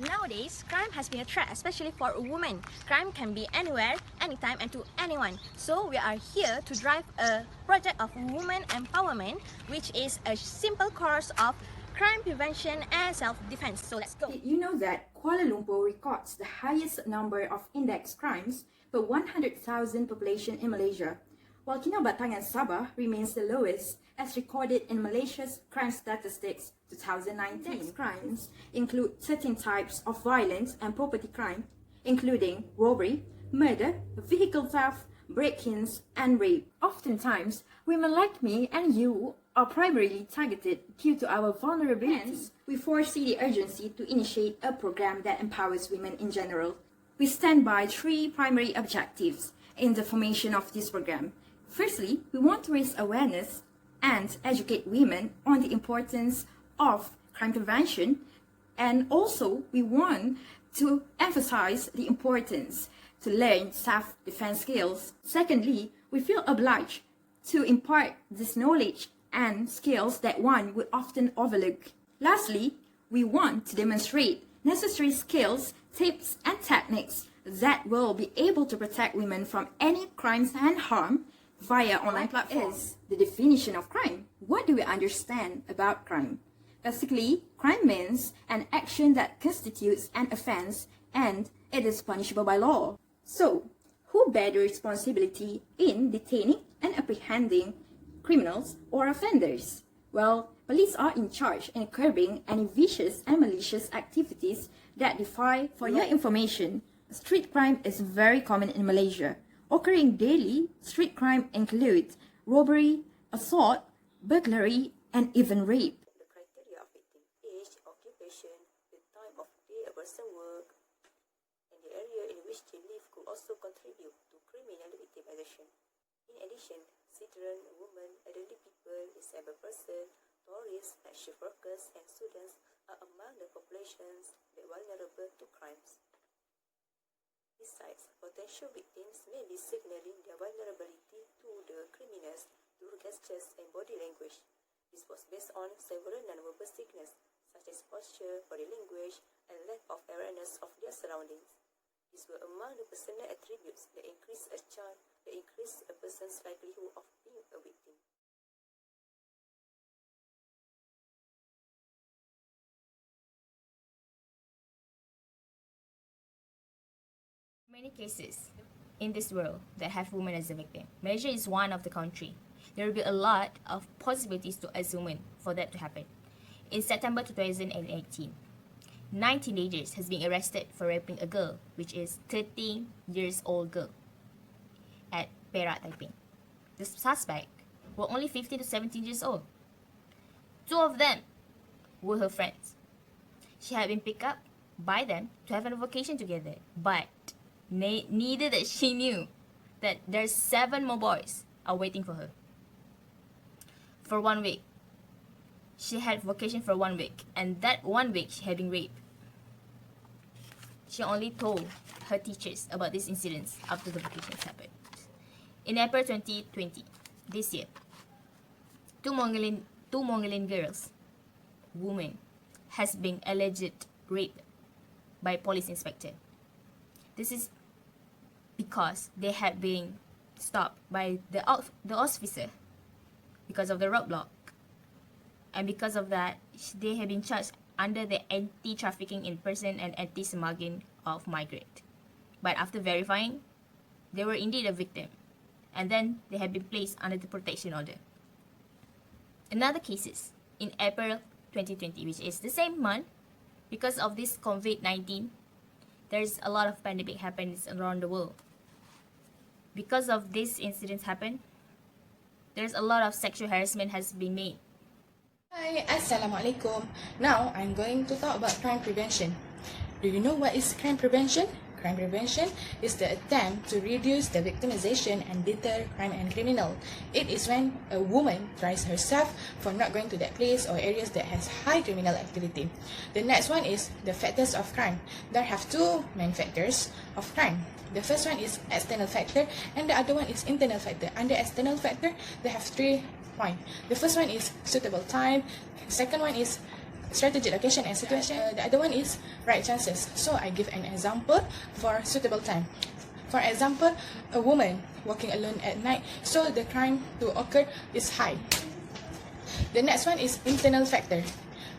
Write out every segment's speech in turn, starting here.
Nowadays, crime has been a threat, especially for a woman. Crime can be anywhere, anytime, and to anyone. So we are here to drive a project of women empowerment, which is a simple course of crime prevention and self-defense. So let's go. Did you know that Kuala Lumpur records the highest number of index crimes per 100,000 population in Malaysia, while Kinabalu and Sabah remains the lowest, as recorded in Malaysia's Crime Statistics 2019. Index crimes include certain types of violence and property crime, including robbery, murder, vehicle theft, break-ins, and rape. Oftentimes, women like me and you are primarily targeted due to our vulnerability. Hence, we foresee the urgency to initiate a program that empowers women in general. We stand by three primary objectives in the formation of this program. Firstly, we want to raise awareness and educate women on the importance of crime prevention, and also we want to emphasize the importance to learn self-defense skills. Secondly, we feel obliged to impart this knowledge and skills that one would often overlook. Lastly, we want to demonstrate necessary skills, tips, and techniques that will be able to protect women from any crimes and harm via online platforms. The definition of crime. What do we understand about crime? Basically, crime means an action that constitutes an offense and it is punishable by law. So, who bear the responsibility in detaining and apprehending criminals or offenders? Well, police are in charge in curbing any vicious and malicious activities that defy. For your information, street crime is very common in Malaysia. Occurring daily, street crime includes robbery, assault, burglary, and even rape. The criteria of victim: age, occupation, the time of day a person work, and the area in which they live could also contribute to criminal victimization. In addition, children, women, elderly people, disabled persons, tourists, night shift workers, and students are among the populations that are vulnerable to crimes. Besides, potential victims may be signaling their vulnerability to the criminals through gestures and body language. This was based on several non-verbal signals, such as posture, body language, and lack of awareness of their surroundings. These were among the personal attributes that increase a person's likelihood of being a victim. Many cases in this world that have women as a victim. Malaysia is one of the country. There will be a lot of possibilities to as women for that to happen. In September 2018, 9 teenagers has been arrested for raping a girl, which is 13 years old girl, at Perak, Taiping. The suspect were only 15 to 17 years old. 2 of them were her friends. She had been picked up by them to have a vacation together, but neither that she knew that there's 7 more boys are waiting for her. For 1 week. She had vacation for 1 week, and that 1 week she had been raped. She only told her teachers about these incidents after the vacations happened. In April 2020, this year, 2 Mongolian girls, women, has been alleged raped by police inspector. This is because they had been stopped by the officer because of the roadblock, and because of that, they have been charged under the anti-trafficking in person and anti-smuggling of migrant. But after verifying, they were indeed a victim, and then they have been placed under the protection order. Another cases in April 2020, which is the same month, because of this COVID-19, there's a lot of pandemic happens around the world. Because of these incidents happen, there's a lot of sexual harassment has been made. Hi, Assalamualaikum. Now I'm going to talk about crime prevention. Do you know what is crime prevention? Crime prevention is the attempt to reduce the victimization and deter crime and criminal. It is when a woman tries herself for not going to that place or areas that has high criminal activity. The next one is the factors of crime. There have 2 main factors of crime. The first one is external factor and the other one is internal factor. Under external factor, they have 3 points. The first one is suitable time. Second one is strategic location and situation. The other one is right chances. So I give an example for suitable time. For example, a woman walking alone at night, so the crime to occur is high. The next one is internal factor.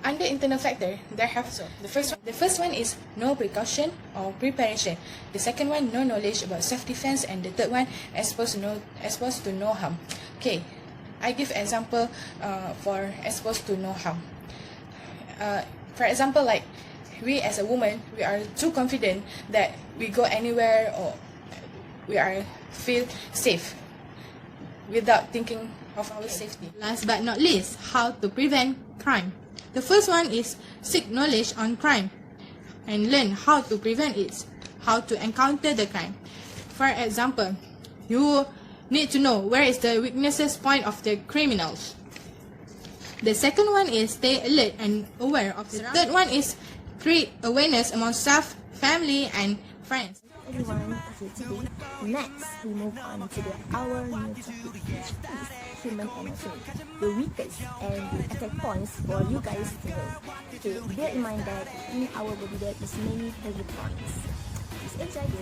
Under internal factor, there have the first one is no precaution or preparation. The second one, no knowledge about self-defense, and the third one, exposed to no harm. Okay, I give example for exposed to no harm. For example, like we as a woman, we are too confident that we go anywhere or we are feel safe without thinking of our safety. Last but not least, how to prevent crime. The first one is seek knowledge on crime and learn how to prevent it, how to encounter the crime. For example, you need to know where is the weaknesses point of the criminals. The second one is stay alert and aware of the third one is create awareness among staff, family, and friends. Everyone, okay, today, next we move on to our new topic, which is human anatomy, the weakest and the attack points for you guys to know. Okay, bear in mind that in our body there is many target points. This example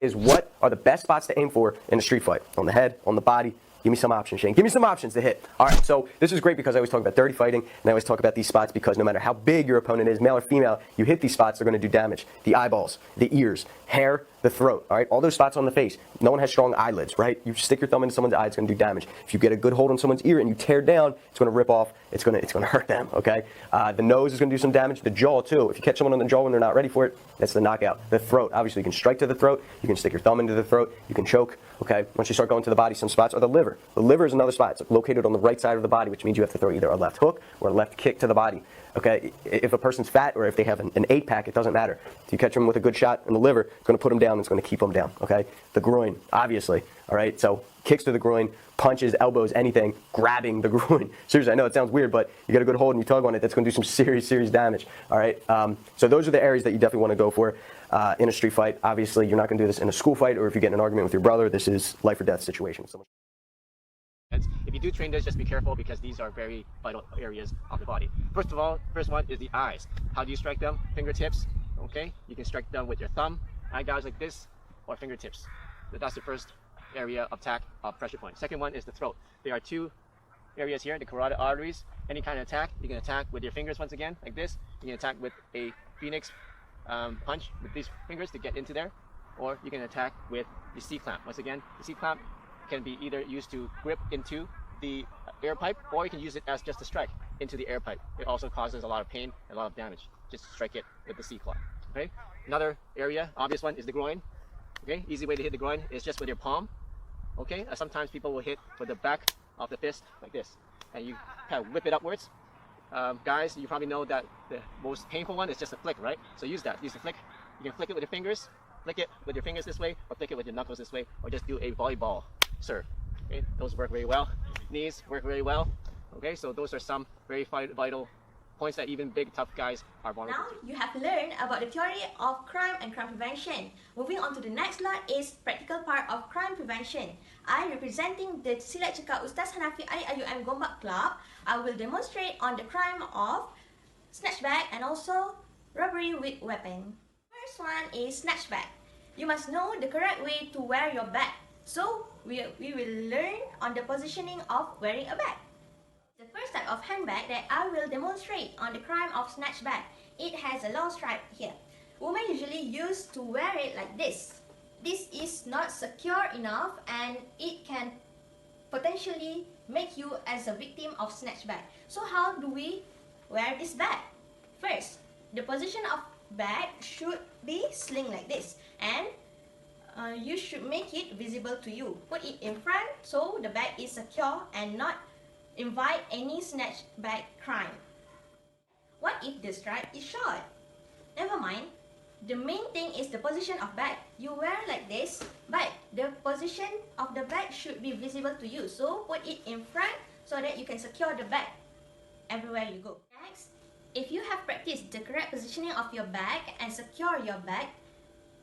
is what are the best spots to aim for in a street fight? On the head, on the body? Give me some options, Shane. Give me some options to hit. All right, so this is great because I always talk about dirty fighting, and I always talk about these spots because no matter how big your opponent is, male or female, you hit these spots, they're going to do damage. The eyeballs, the ears, hair, the throat, all right? All those spots on the face. No one has strong eyelids, right? You stick your thumb into someone's eye, it's going to do damage. If you get a good hold on someone's ear and you tear down, it's going to rip off. It's going to hurt them, okay? The nose is going to do some damage. The jaw, too. If you catch someone on the jaw when they're not ready for it, that's the knockout. The throat, obviously, you can strike to the throat. You can stick your thumb into the throat. You can choke, okay? Once you start going to the body, some spots are the liver. The liver is another spot. It's located on the right side of the body, which means you have to throw either a left hook or a left kick to the body. Okay, if a person's fat or if they have an 8-pack, it doesn't matter. If you catch them with a good shot in the liver, it's going to put them down, it's going to keep them down, okay? The groin, obviously, all right? So kicks to the groin, punches, elbows, anything, grabbing the groin. Seriously, I know it sounds weird, but you get a good hold and you tug on it, that's going to do some serious damage, all right? So those are the areas that you definitely want to go for in a street fight. Obviously, you're not going to do this in a school fight or if you get in an argument with your brother. This is life or death situation. If you do train this, just be careful because these are very vital areas of the body. First of all, first one is the eyes. How do you strike them? Fingertips, okay? You can strike them with your thumb, eye gouge like this, or fingertips. That's the first area of attack of pressure point. Second one is the throat. There are two areas here, the carotid arteries. Any kind of attack, you can attack with your fingers once again, like this. You can attack with a phoenix punch with these fingers to get into there, or you can attack with the C-clamp. Once again, the C-clamp can be either used to grip into the air pipe, or you can use it as just a strike into the air pipe. It also causes a lot of pain and a lot of damage. Just strike it with the C-claw. Okay. Another area, obvious one, is the groin. Okay. Easy way to hit the groin is just with your palm. Okay. Sometimes people will hit with the back of the fist like this, and you kind of whip it upwards. Guys, you probably know that the most painful one is just a flick, right? So use that. Use the flick. You can flick it with your fingers. Flick it with your fingers this way, or flick it with your knuckles this way, or just do a volleyball serve. Okay, those work very well. Knees work very well. Okay, so those are some very vital points that even big tough guys are vulnerable Now to. you have learned about the theory of crime and crime prevention. Moving on to the next slide is practical part of crime prevention. I, representing the Silat Cekak Ustaz Hanafi IIUM Gombak Club, I will demonstrate on the crime of snatch bag and also robbery with weapon. First one is snatch bag. You must know the correct way to wear your bag. So we will learn on the positioning of wearing a bag. The first type of handbag that I will demonstrate on the crime of snatch bag. It has a long stripe here. Women usually used to wear it like this. This is not secure enough and it can potentially make you as a victim of snatch bag. So how do we wear this bag? First, the position of bag should be sling like this, and you should make it visible to you. Put it in front so the bag is secure and not invite any snatch bag crime. What if the stripe is short? Never mind. The main thing is the position of bag. You wear like this, but the position of the bag should be visible to you. So put it in front so that you can secure the bag everywhere you go. Next, if you have practiced the correct positioning of your bag and secure your bag,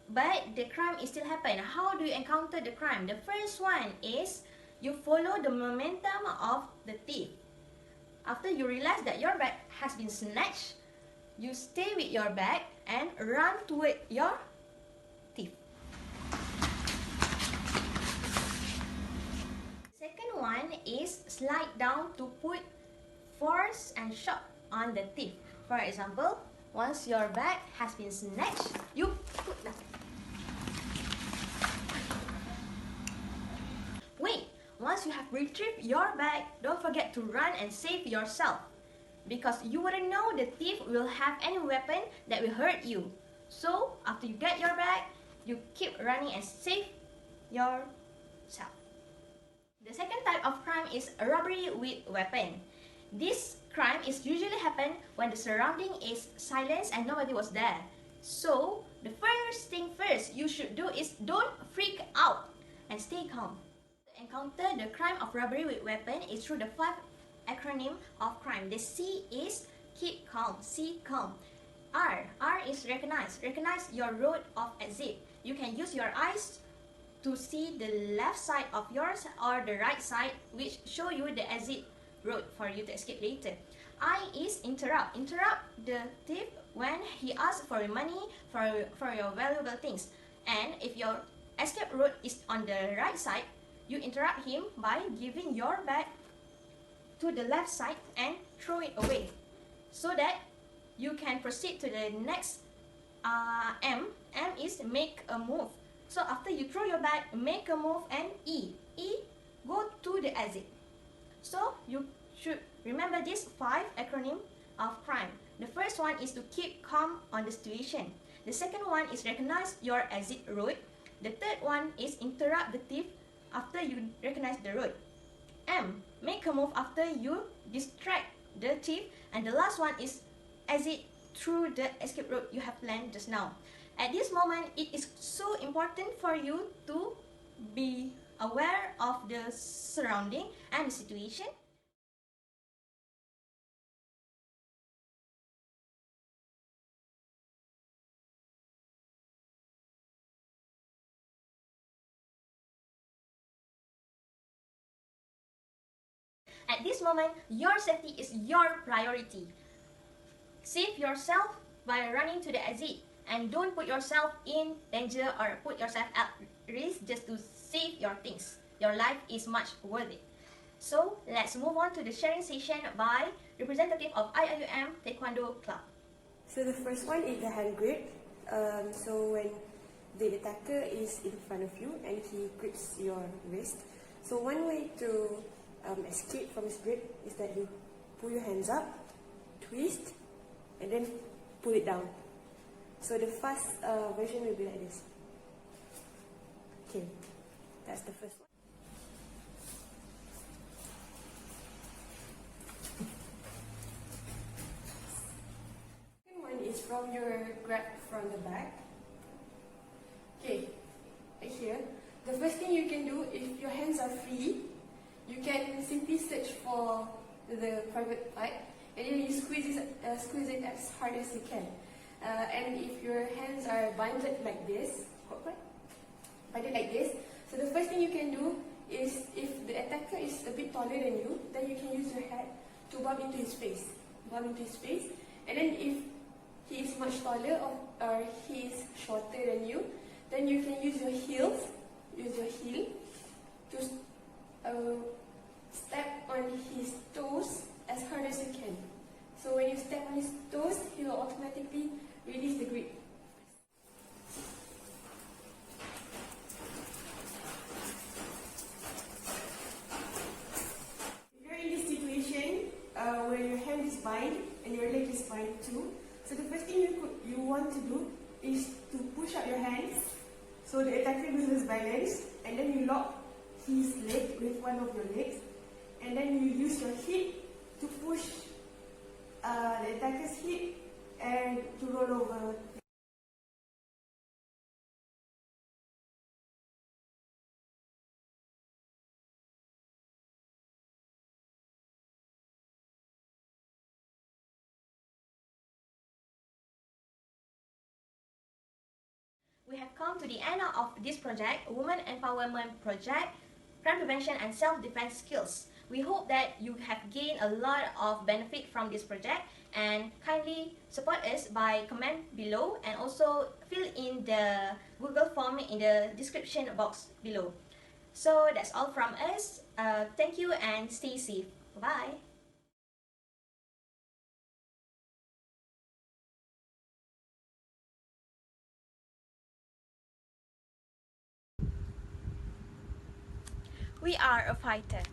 but the crime is still happen, how do you encounter the crime? The first one is you follow the momentum of the thief. After you realize that your bag has been snatched, you stay with your bag and run toward your thief. The second one is slide down to put force and shock on the thief. For example, once your bag has been snatched, you put down. Wait, once you have retrieved your bag, don't forget to run and save yourself. Because you wouldn't know the thief will have any weapon that will hurt you. So, after you get your bag, you keep running and save yourself. The second type of crime is robbery with weapon. This crime is usually happen when the surrounding is silent and nobody was there. So, the first thing first you should do is don't freak out and stay calm. To encounter the crime of robbery with weapon is through the 5 acronym of crime. The C is keep calm, C calm. R is recognize. Recognize your road of exit. You can use your eyes to see the left side of yours or the right side, which show you the exit road for you to escape later. I is interrupt. Interrupt the thief when he asks for your money, for your valuable things. And if your escape road is on the right side, you interrupt him by giving your bag to the left side and throw it away, so that you can proceed to the next M. M is make a move. So after you throw your bag, make a move, and E go to the exit. So you should remember these 5 acronym of crime. The first one is to keep calm on the situation. The second one is recognize your exit road. The third one is interrupt the thief after you recognize the road. M, make a move after you distract the thief. And the last one is exit through the escape road you have planned just now. At this moment, it is so important for you to be aware of the surrounding and the situation. At this moment, your safety is your priority. Save yourself by running to the exit, and don't put yourself in danger or put yourself at risk just to save your things. Your life is much worth it. So let's move on to the sharing session by representative of IIUM Taekwondo Club. So the first one is the hand grip. So when the attacker is in front of you and he grips your wrist. So one way to escape from his grip is that you pull your hands up, twist, and then pull it down. So the fast version will be like this. Okay, that's the first one. Second one is from your grab from the back. Okay, right here. The first thing you can do, if your hands are free, you can simply search for the private part and then you squeeze it as hard as you can. And if your hands are binded like this, so the first thing you can do is, if the attacker is a bit taller than you, then you can use your head to bump into his face. And then if he is much taller or he is shorter than you, then you can use your heel to step on his toes as hard as you can. So when you step on his toes, he will automatically release the grip. If you're in this situation where your hand is bind and your leg is bind too, so the first thing you want to do is to push up your hands so the attacker loses balance, and then you lock his leg with one of your legs, and then you use your hip to push the attacker's hip and to roll over. We have come to the end of this project, Women Empowerment Project, Crime Prevention and Self-Defense Skills. We hope that you have gained a lot of benefit from this project, and kindly support us by comment below and also fill in the Google form in the description box below. So that's all from us. Thank you and stay safe. Bye. We are a fighter.